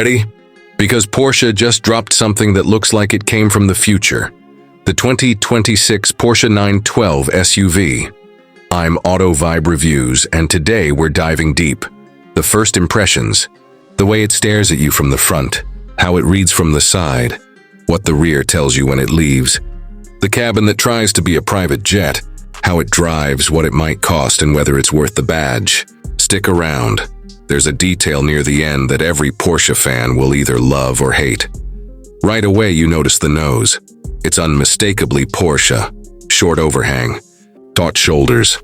Ready? Because Porsche just dropped something that looks like it came from the future. The 2026 Porsche 912 SUV. I'm Auto Vibe Reviews, and today we're diving deep. The first impressions, the way it stares at you from the front, how it reads from the side, what the rear tells you when it leaves, the cabin that tries to be a private jet, how it drives, what it might cost, and whether it's worth the badge. Stick around. There's a detail near the end that every Porsche fan will either love or hate. Right away you notice the nose. It's unmistakably Porsche. Short overhang, taut shoulders,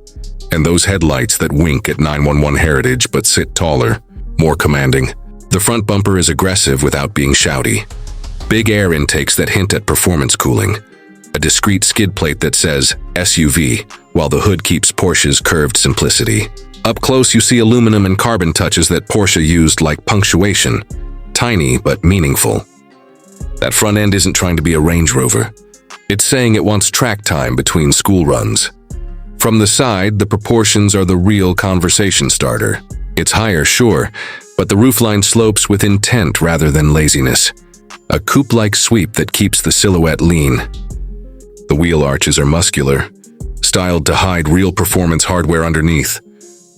and those headlights that wink at 911 heritage but sit taller, more commanding. The front bumper is aggressive without being shouty. Big air intakes that hint at performance cooling. A discreet skid plate that says SUV, while the hood keeps Porsche's curved simplicity. Up close you see aluminum and carbon touches that Porsche used like punctuation. Tiny but meaningful. That front end isn't trying to be a Range Rover. It's saying it wants track time between school runs. From the side, the proportions are the real conversation starter. It's higher, sure, but the roofline slopes with intent rather than laziness. A coupe-like sweep that keeps the silhouette lean. The wheel arches are muscular, styled to hide real performance hardware underneath.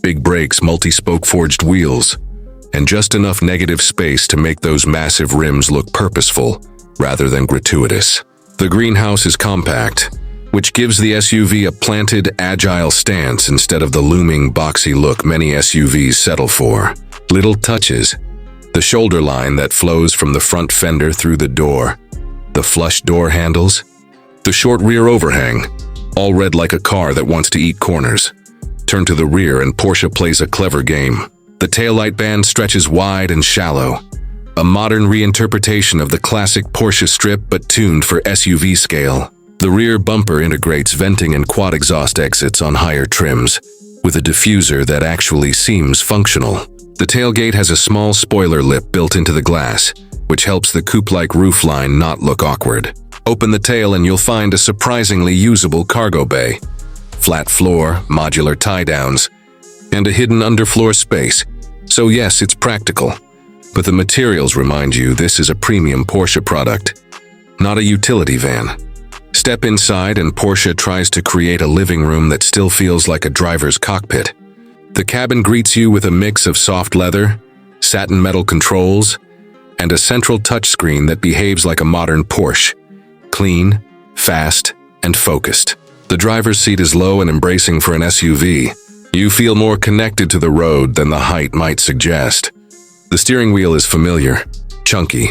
Big brakes, multi-spoke forged wheels, and just enough negative space to make those massive rims look purposeful rather than gratuitous. The greenhouse is compact, which gives the SUV a planted, agile stance instead of the looming, boxy look many SUVs settle for. Little touches. The shoulder line that flows from the front fender through the door. The flush door handles. The short rear overhang, all read like a car that wants to eat corners. Turn to the rear and Porsche plays a clever game. The taillight band stretches wide and shallow. A modern reinterpretation of the classic Porsche strip but tuned for SUV scale. The rear bumper integrates venting and quad exhaust exits on higher trims, with a diffuser that actually seems functional. The tailgate has a small spoiler lip built into the glass, which helps the coupe-like roofline not look awkward. Open the tail and you'll find a surprisingly usable cargo bay. Flat floor, modular tie-downs, and a hidden underfloor space. So yes, it's practical, but the materials remind you this is a premium Porsche product, not a utility van. Step inside and Porsche tries to create a living room that still feels like a driver's cockpit. The cabin greets you with a mix of soft leather, satin metal controls, and a central touchscreen that behaves like a modern Porsche. Clean, fast, and focused. The driver's seat is low and embracing for an SUV. You feel more connected to the road than the height might suggest. The steering wheel is familiar, chunky,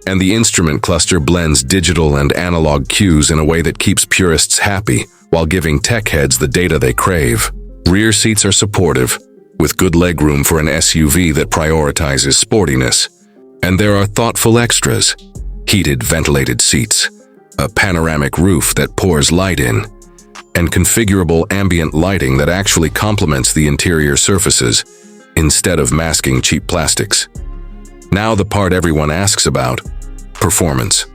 and the instrument cluster blends digital and analog cues in a way that keeps purists happy while giving tech heads the data they crave. Rear seats are supportive, with good legroom for an SUV that prioritizes sportiness. And there are thoughtful extras. Heated, ventilated seats, a panoramic roof that pours light in, and configurable ambient lighting that actually complements the interior surfaces instead of masking cheap plastics. Now the part everyone asks about, performance.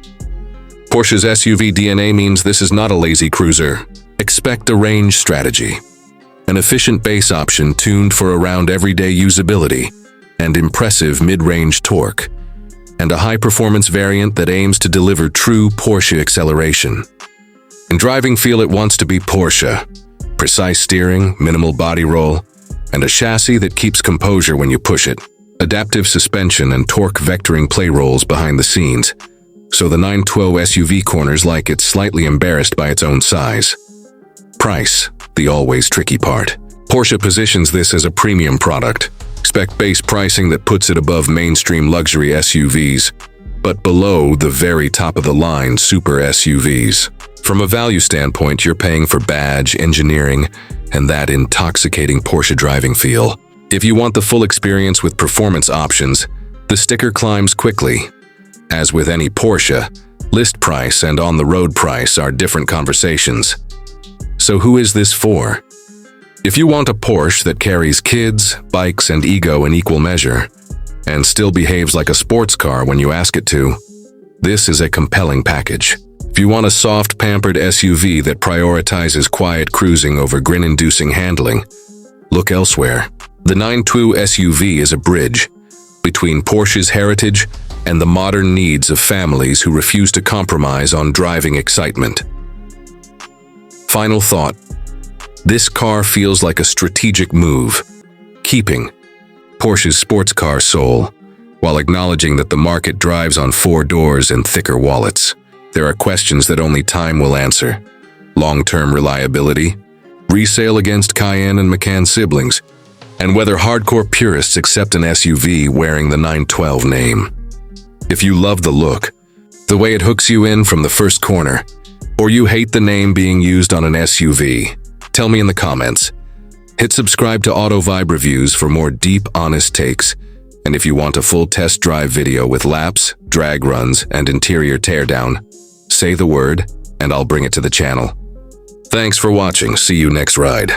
Porsche's SUV DNA means this is not a lazy cruiser. Expect a range strategy. An efficient base option tuned for around everyday usability, and impressive mid-range torque, and a high-performance variant that aims to deliver true Porsche acceleration. In driving feel it wants to be Porsche. Precise steering, minimal body roll, and a chassis that keeps composure when you push it. Adaptive suspension and torque vectoring play roles behind the scenes, so the 912 SUV corners like it's slightly embarrassed by its own size. Price, the always tricky part. Porsche positions this as a premium product. Expect base pricing that puts it above mainstream luxury SUVs, but below the very top of the line super SUVs. From a value standpoint, you're paying for badge, engineering, and that intoxicating Porsche driving feel. If you want the full experience with performance options, the sticker climbs quickly. As with any Porsche, list price and on-the-road price are different conversations. So who is this for? If you want a Porsche that carries kids, bikes, and ego in equal measure, and still behaves like a sports car when you ask it to, this is a compelling package. If you want a soft, pampered SUV that prioritizes quiet cruising over grin-inducing handling, look elsewhere. The 912 SUV is a bridge between Porsche's heritage and the modern needs of families who refuse to compromise on driving excitement. Final thought. This car feels like a strategic move, keeping Porsche's sports car soul, while acknowledging that the market drives on 4 doors and thicker wallets. There are questions that only time will answer. Long-term reliability, resale against Cayenne and Macan siblings, and whether hardcore purists accept an SUV wearing the 912 name. If you love the look, the way it hooks you in from the first corner, or you hate the name being used on an SUV, tell me in the comments. Hit subscribe to Auto Vibe Reviews for more deep, honest takes. And if you want a full test drive video with laps, drag runs, and interior teardown, say the word, and I'll bring it to the channel. Thanks for watching. See you next ride.